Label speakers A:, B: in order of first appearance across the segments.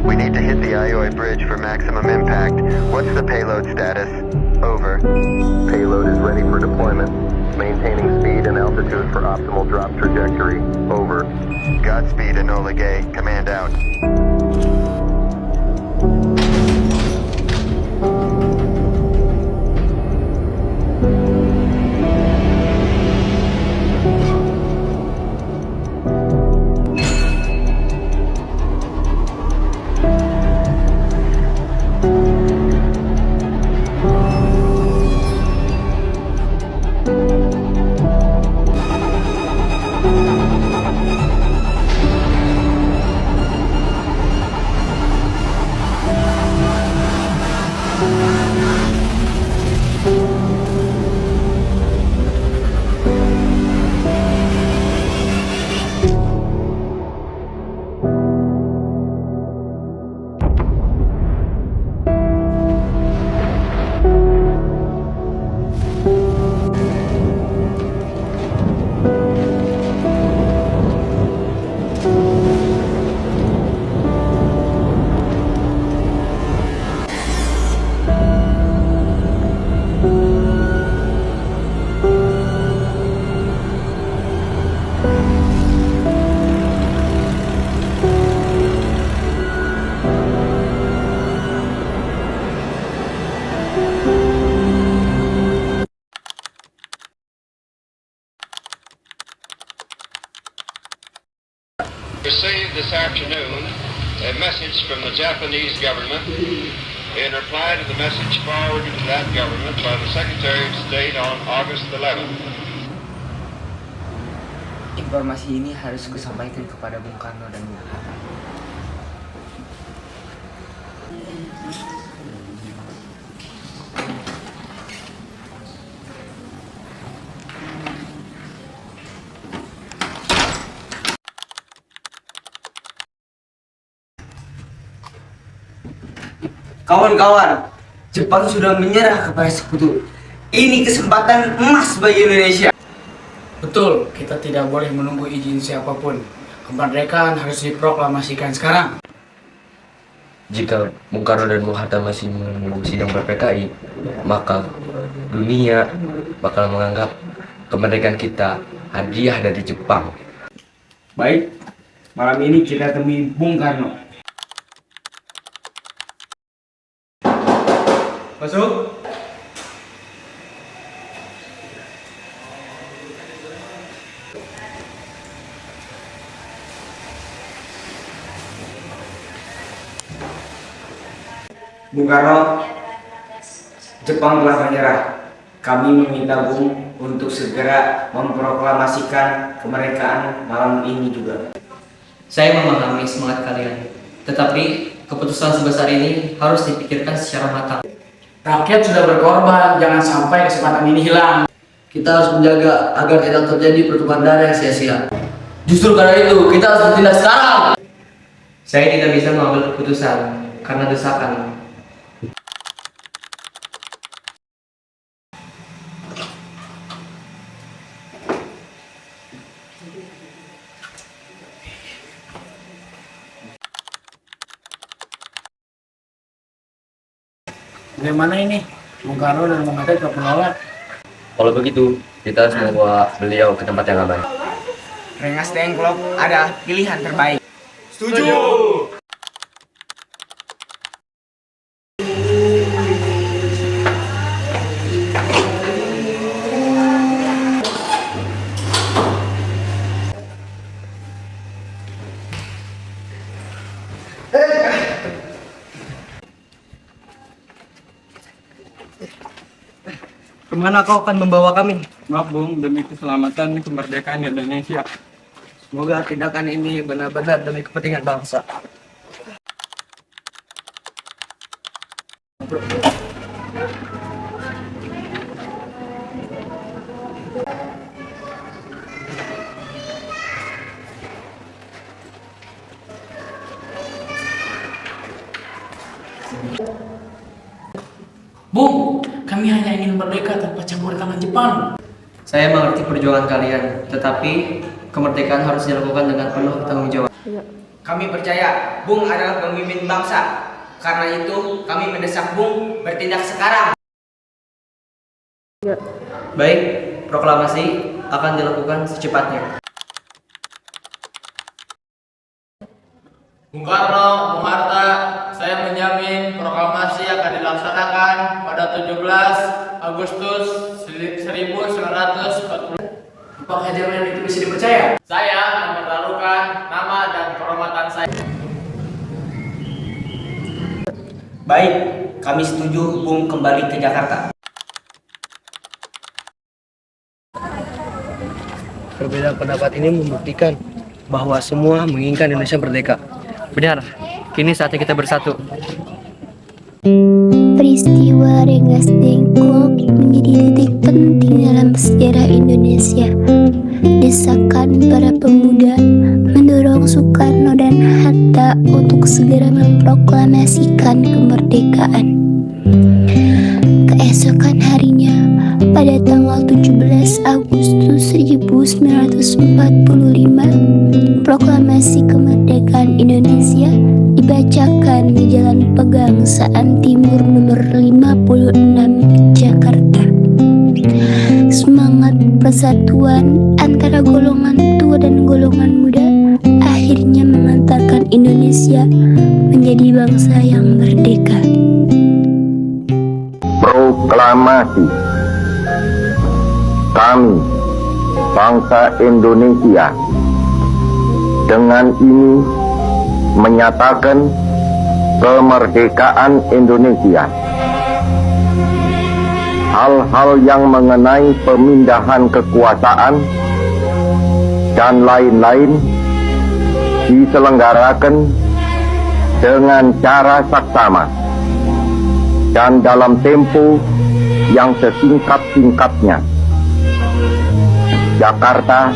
A: We need to hit the Aioi bridge for maximum impact. What's the payload status? Over.
B: Payload is ready for deployment. Maintaining speed and altitude for optimal drop trajectory. Over.
A: Godspeed, Enola Gay. Command out.
C: Received this afternoon a message from the Japanese government in reply to the message forwarded to that government by the Secretary of State on August 11th.
D: Informasi ini harus kusampaikan kepada Bung Karno dan Bung Hatta.
E: Kawan-kawan, Jepang sudah menyerah kepada sekutu. Ini kesempatan emas bagi Indonesia.
F: Betul, kita tidak boleh menunggu izin siapapun. Kemerdekaan harus diproklamasikan sekarang.
G: Jika Bung Karno dan Bung Hatta masih menunggu sidang PPKI, maka dunia bakal menganggap kemerdekaan kita hadiah dari Jepang.
E: Baik, malam ini kita temui Bung Karno. Masuk. Bung Karno, Jepang telah menyerah. Kami meminta Bung untuk segera memproklamasikan kemerdekaan malam ini juga.
H: Saya memahami semangat kalian, tetapi keputusan sebesar ini harus dipikirkan secara matang.
F: Rakyat sudah berkorban, jangan sampai kesempatan ini hilang.
H: Kita harus menjaga agar tidak terjadi pertumpahan darah yang sia-sia. Justru karena itu, kita harus bertindak sekarang. Saya tidak bisa mengambil keputusan karena desakan.
F: Bagaimana ini? Bung Karno dan Bung Hatta tetap menolak.
G: Kalau begitu, kita harus membawa beliau ke tempat yang aman.
E: Rengas Dengklok ada pilihan terbaik.
F: Setuju!
E: Kemana kau akan membawa kami?
I: Maaf Bung, demi keselamatan kemerdekaan Indonesia.
E: Semoga tindakan ini benar-benar demi kepentingan bangsa.
F: Bung, kami hanya ingin merdeka tanpa campur tangan Jepang.
H: Saya mengerti perjuangan kalian, tetapi kemerdekaan harus dilakukan dengan penuh tanggung jawab.
E: Kami percaya Bung adalah pemimpin bangsa. Karena itu kami mendesak Bung bertindak sekarang.
H: Baik, proklamasi akan dilakukan secepatnya.
F: Bung Karno, Bung Hatta, saya menjamin proklamasi akan dilaksanakan pada 17 Agustus 1940.
D: Apakah jaminan itu bisa dipercaya?
F: Saya mempertaruhkan nama dan kehormatan saya.
E: Baik, kami setuju Bung kembali ke Jakarta.
H: Perbedaan pendapat ini membuktikan bahwa semua menginginkan Indonesia merdeka. Benar, kini saatnya kita bersatu.
J: Peristiwa Rengas Dengklok menjadi titik penting dalam sejarah Indonesia. Desakan para pemuda mendorong Soekarno dan Hatta untuk segera memproklamasikan kemerdekaan. Keesokan harinya, pada tanggal 17 Agustus 1945, proklamasi kemerdekaan Indonesia dibacakan di Jalan Pegangsaan Timur nomor 56 Jakarta. Semangat persatuan antara golongan tua dan golongan muda akhirnya mengantarkan Indonesia menjadi bangsa yang merdeka.
B: Proklamasi. Kami, bangsa Indonesia, dengan ini menyatakan kemerdekaan Indonesia. Hal-hal yang mengenai pemindahan kekuasaan dan lain-lain diselenggarakan dengan cara saksama dan dalam tempo yang sesingkat-singkatnya. Jakarta,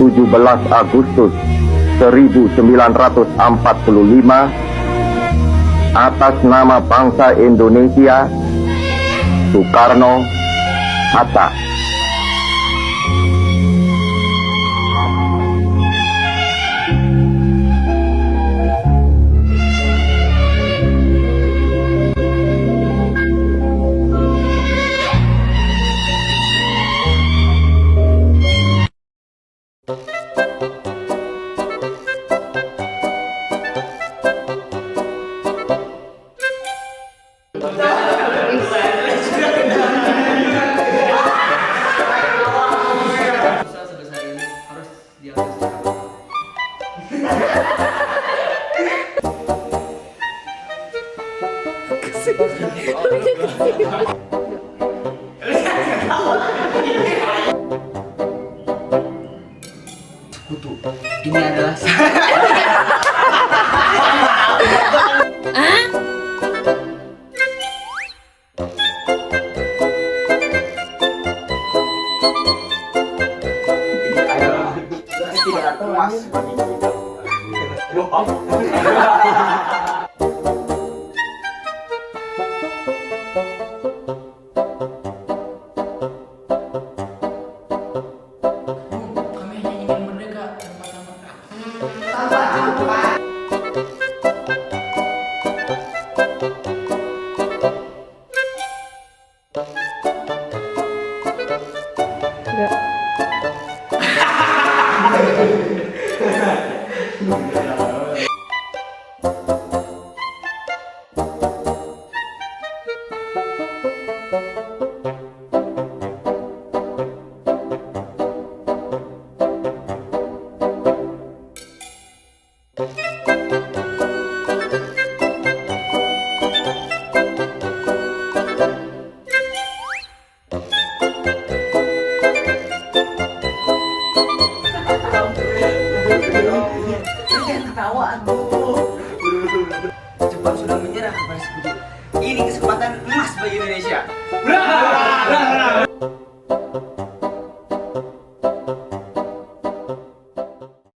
B: 17 Agustus 1945, atas nama bangsa Indonesia, Soekarno, Hatta.
H: Sebesar ini harus diambil secara
E: Ini adalah tidak puas.
F: Kami hanya ingin merdeka tanpa
E: Jepang sudah menyerah kepada sekutu. Ini kesempatan emas bagi Indonesia.